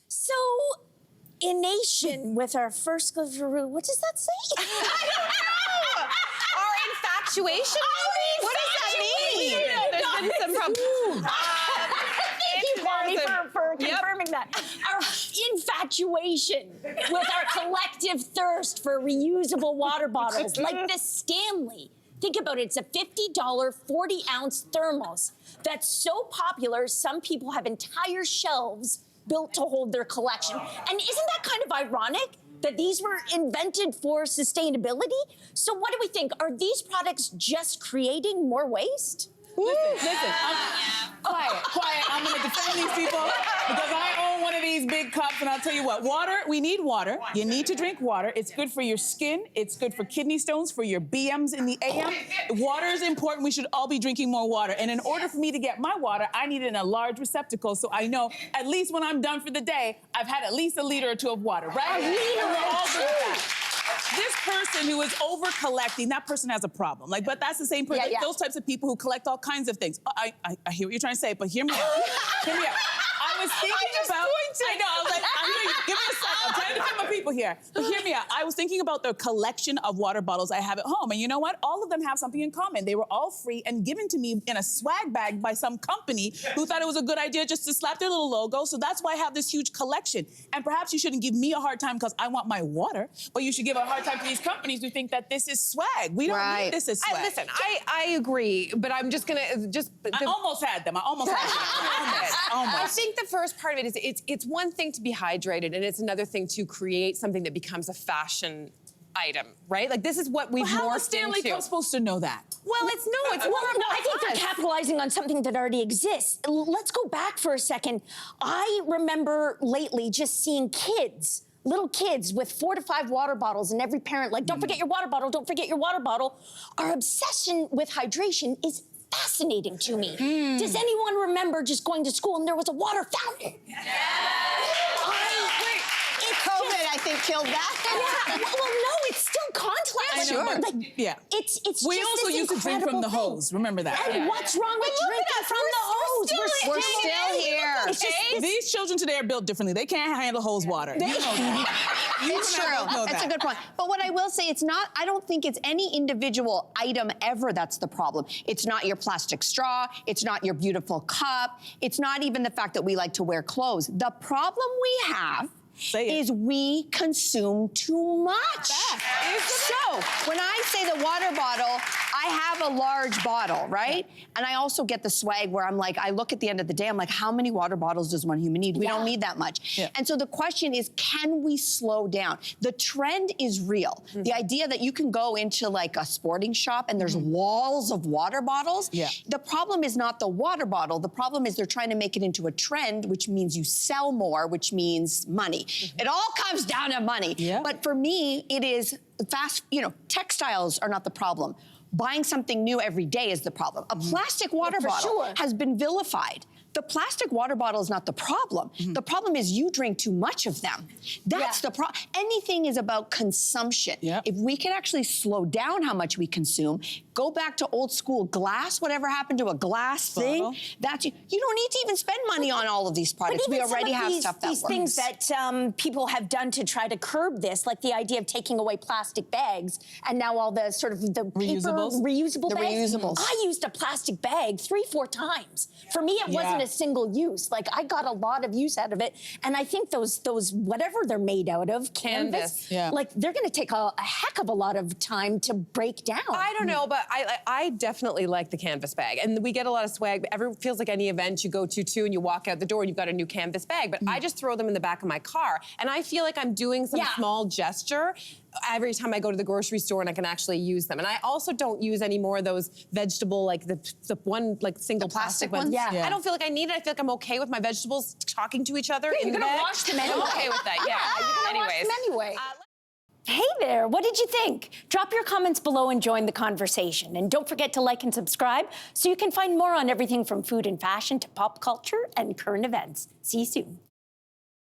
So, in nation with our first guru, what does that say? I don't know. Our infatuation? What does that mean? There's been some problems. Thank you, Bonnie, for confirming that. Our infatuation with our collective thirst for reusable water bottles, like the Stanley. Think about it, it's a $50 40-ounce thermos that's so popular, some people have entire shelves built to hold their collection. And isn't that kind of ironic that these were invented for sustainability? So what do we think? Are these products just creating more waste? Listen, quiet. I'm gonna defend these people because I own one of these big cups, and I'll tell you what, water, we need water. You need to drink water. It's good for your skin. It's good for kidney stones, for your BMs in the AM. Water is important. We should all be drinking more water. And in order for me to get my water, I need it in a large receptacle so I know at least when I'm done for the day, I've had at least a liter or two of water, right? We're all good with that. This person who is over collecting, that person has a problem. Like, but that's the same person. Yeah. Those types of people who collect all kinds of things. I hear what you're trying to say, but hear me out. Hear me out. I was thinking about. I know. I was like, give me a second. I'm trying to defend my people here. But hear me out. I was thinking about the collection of water bottles I have at home, and you know what? All of them have something in common. They were all free and given to me in a swag bag by some company who thought it was a good idea just to slap their little logo. So that's why I have this huge collection. And perhaps you shouldn't give me a hard time because I want my water, but you should give a hard time to these companies who think that this is swag. We don't need this as swag. Listen, I agree, but I'm just gonna I almost had them. Almost. I think the first part of it is it's one thing to be hydrated, and it's another thing to create something that becomes a fashion item, right? Like this is what we've How morphed is Stanley into. Cup supposed to know that? Well, it's more No, I think they're us. capitalizing on something that already exists. Let's go back for a second. I remember lately just seeing little kids with 4 to 5 water bottles, and every parent like, don't forget your water bottle, don't forget your water bottle. Our obsession with hydration is fascinating to me. Does anyone remember just going to school and there was a water fountain? COVID, I think, killed that. Yeah, well, no, it's still contact. I know, but- It's We just also this used to drink from the incredible hose. Remember that? thing. And what's wrong with drinking from the hose? We're still here. It's just These children today are built differently. They can't handle hose water. You know that. It's true. That's a good point. But what I will say, I don't think it's any individual item ever that's the problem. It's not your plastic straw. It's not your beautiful cup. It's not even the fact that we like to wear clothes. The problem we have is we consume too much. So when I say the water bottle, I have a large bottle, right? And I also get the swag where I'm like, I look at the end of the day, I'm like, how many water bottles does one human need? We don't need that much. And so the question is, can we slow down? The trend is real. The idea that you can go into like a sporting shop and there's walls of water bottles. The problem is not the water bottle. The problem is they're trying to make it into a trend, which means you sell more, which means money. It all comes down to money. But for me, it is textiles are not the problem. Buying something new every day is the problem. A plastic water bottle has been vilified. The plastic water bottle is not the problem. The problem is you drink too much of them. That's the problem. Anything is about consumption. If we can actually slow down how much we consume, go back to old school glass, whatever happened to a glass thing, you don't need to even spend money on all of these products. We already have stuff that works. These things that people have done to try to curb this, like the idea of taking away plastic bags, and now all the sort of the reusable bags. Reusables. I used a plastic bag 3-4 times. For me, it wasn't a single use. Like, I got a lot of use out of it, and I think those whatever they're made out of, canvas, like they're going to take a heck of a lot of time to break down. I don't know, but I definitely like the canvas bag, and we get a lot of swag. Everyone feels like any event you go to too, and you walk out the door and you've got a new canvas bag. But I just throw them in the back of my car, and I feel like I'm doing some small gesture every time I go to the grocery store and I can actually use them. And I also don't use any more of those vegetable, like the one like single plastic ones. I don't feel like I need it. I feel like I'm okay with my vegetables talking to each other. You're gonna wash them anyway. I'm okay with that. You're gonna wash them anyway. Hey there, what did you think? Drop your comments below and join the conversation. And don't forget to like and subscribe so you can find more on everything from food and fashion to pop culture and current events. See you soon.